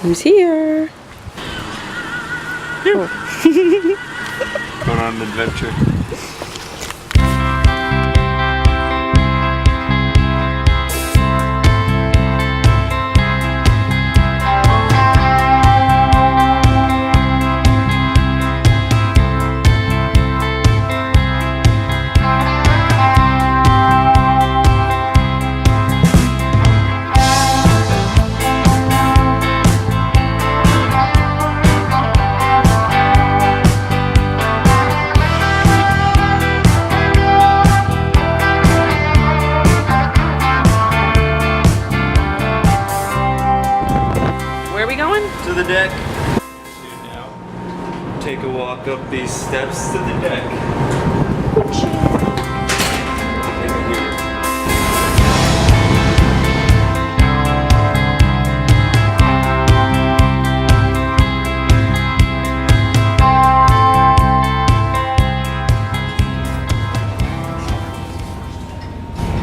Who's here? You. Going on an adventure. To the deck. So now take a walk up these steps to the deck.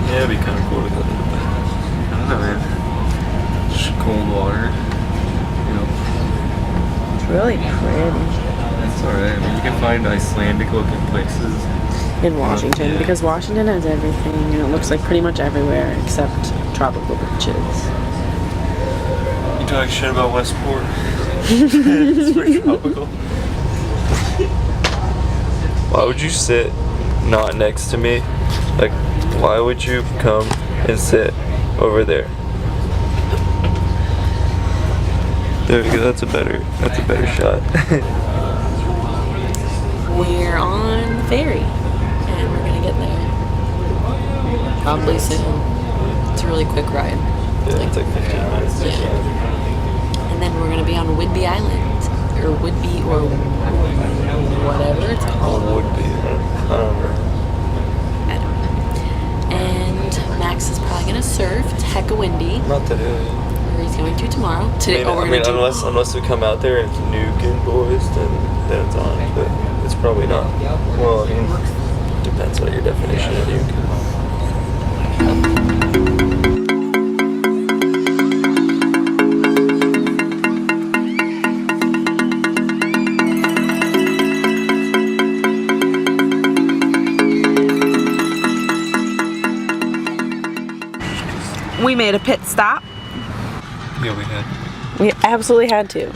Yeah, it'd be kind of cool to go to the bath. I don't know, man. Just cold water. Really pretty. That's alright. I mean, you can find Icelandic looking places in Washington, because Washington has everything, and it looks like pretty much everywhere except tropical beaches. You talk shit about Westport. It's pretty tropical. Why would you sit not next to me? Like, why would you come and sit over there? There we go, that's a better shot. We're on the ferry, and we're gonna get there probably soon. It's a really quick ride. Yeah, it's like 15 minutes. Yeah. And then we're gonna be on Whidbey Island, or Whidbey, or whatever it's called. Whidbey, I don't know. And Max is probably gonna surf. It's hecka windy. Not today. He's going to tomorrow. Unless we come out there and it's nuking, boys, then it's on. But it's probably not. Well, I mean, depends on your definition of nuking. We made a pit stop. Yeah, we had. We absolutely had to.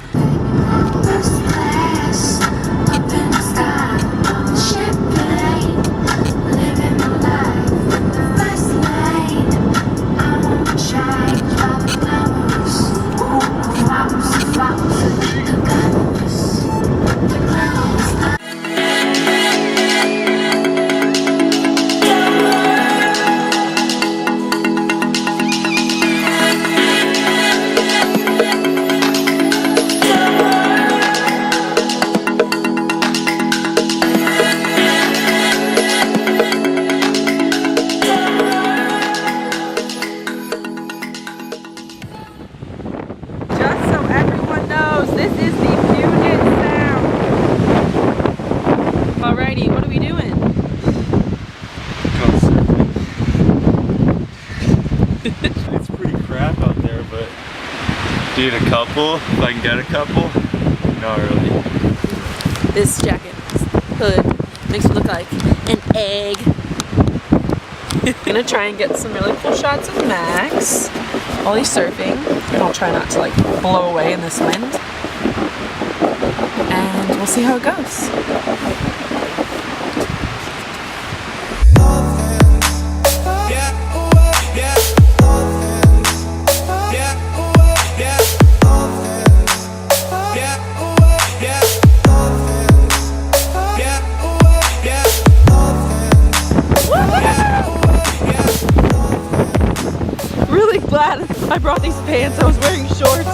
Dude, a couple? If I can get a couple? Not really. This jacket hood makes me look like an egg. Gonna try and get some really cool shots of Max while he's surfing. And I'll try not to like blow away in this wind. And we'll see how it goes. Glad I brought these pants. I was wearing shorts.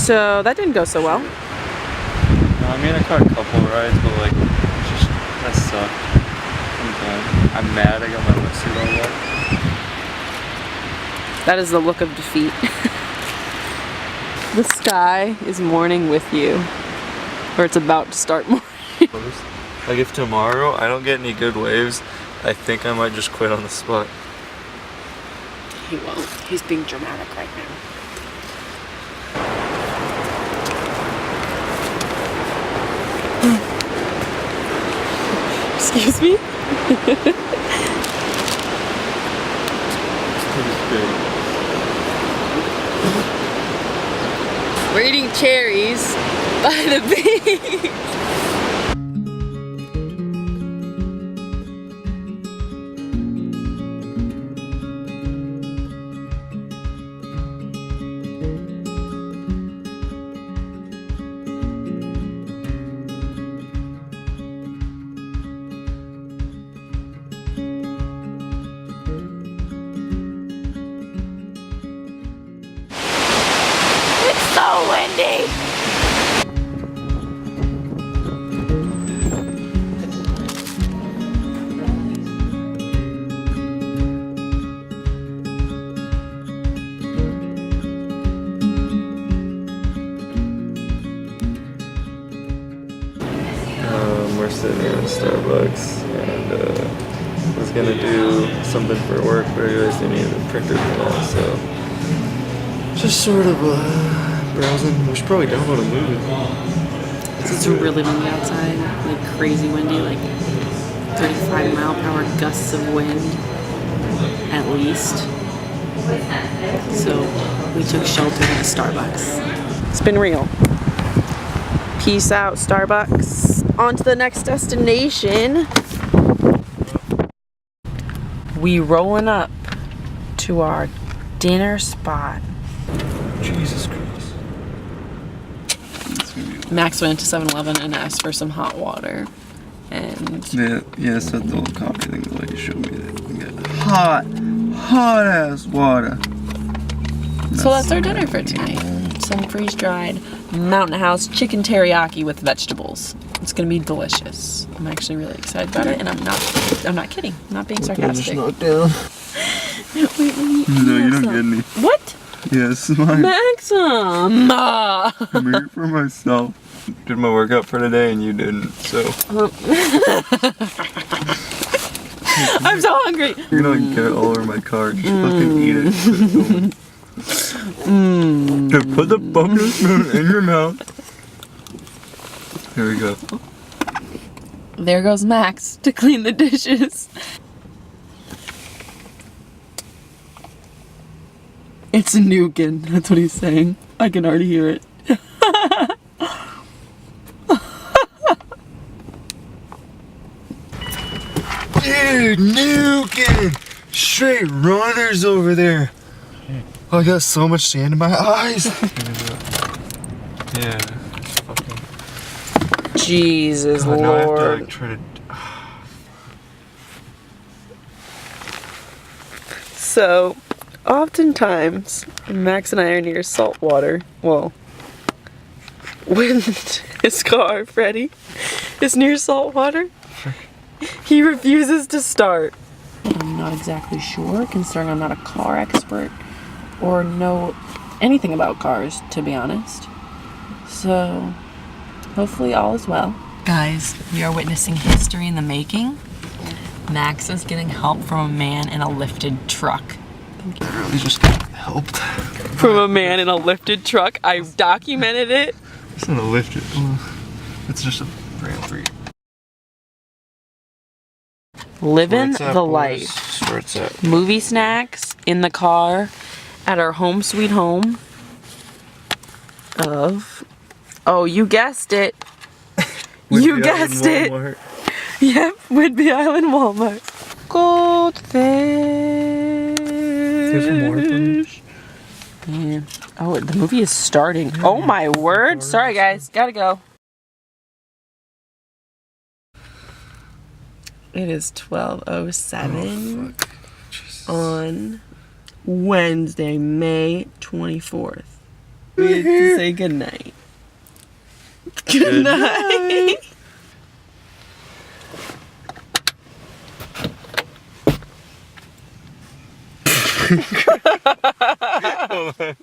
So that didn't go so well. No, I mean I caught a couple rides, but like just that sucked. I'm done. I'm mad I got my wetsuit all wet. That is the look of defeat. The sky is mourning with you. Or it's about to start mourning. Like if tomorrow I don't get any good waves, I think I might just quit on the spot. He won't. He's being dramatic right now. Excuse me? We're eating cherries by the beach. So windy. We're sitting here in Starbucks and I was gonna do something for work, but I realized I needed a printer for that, so just sort of browsing. We should probably download a movie. It's really windy outside, like crazy windy, like 35-mile-per-hour gusts of wind, at least. So we took shelter in a Starbucks. It's been real. Peace out, Starbucks. On to the next destination. We rolling up to our dinner spot. Jesus Christ. Max went to 7-Eleven and asked for some hot water. And Yeah, that's what the old coffee thing the lady showed me. That we got hot ass water. so that's our dinner for tonight. Some freeze-dried Mountain House chicken teriyaki with vegetables. It's gonna be delicious. I'm actually really excited about it, and I'm not kidding. I'm not being sarcastic. Knocked down. Wait, let me No, you have don't some. get any. What? Yes, mine. Maxim! Made for myself. Did my workout for today and you didn't, so I'm so hungry. you're gonna like, get it all over my car. Just fucking eat it. Just put the fucking spoon in your mouth. Here we go. There goes Max to clean the dishes. It's a Nukin. That's what he's saying. I can already hear it. Dude, Nukin! Straight runners over there. Oh, I got so much sand in my eyes. Yeah. Fucking. Jesus God, now I have to, Lord. like, try to. So, oftentimes, Max and I are near salt water. Well, when his car, Freddy, is near salt water, he refuses to start. I'm not exactly sure, considering I'm not a car expert or know anything about cars, to be honest. So, hopefully all is well. Guys, we are witnessing history in the making. Max is getting help from a man in a lifted truck. I really just got helped. From a man in a lifted truck. I documented it. It's not a lifted. It's just a ramp for you. Living What's up, the boys? life. Where it's at. Movie snacks in the car at our home sweet home of, oh, you guessed it. You guessed it. Walmart. Yep, Whidbey Island Walmart. Goldfish. There's more, please. Yeah. Oh, the movie is starting. Oh my word. Sorry guys, gotta go. It is 12:07 on Wednesday, May 24th. We have to say goodnight. Good night. Hold on.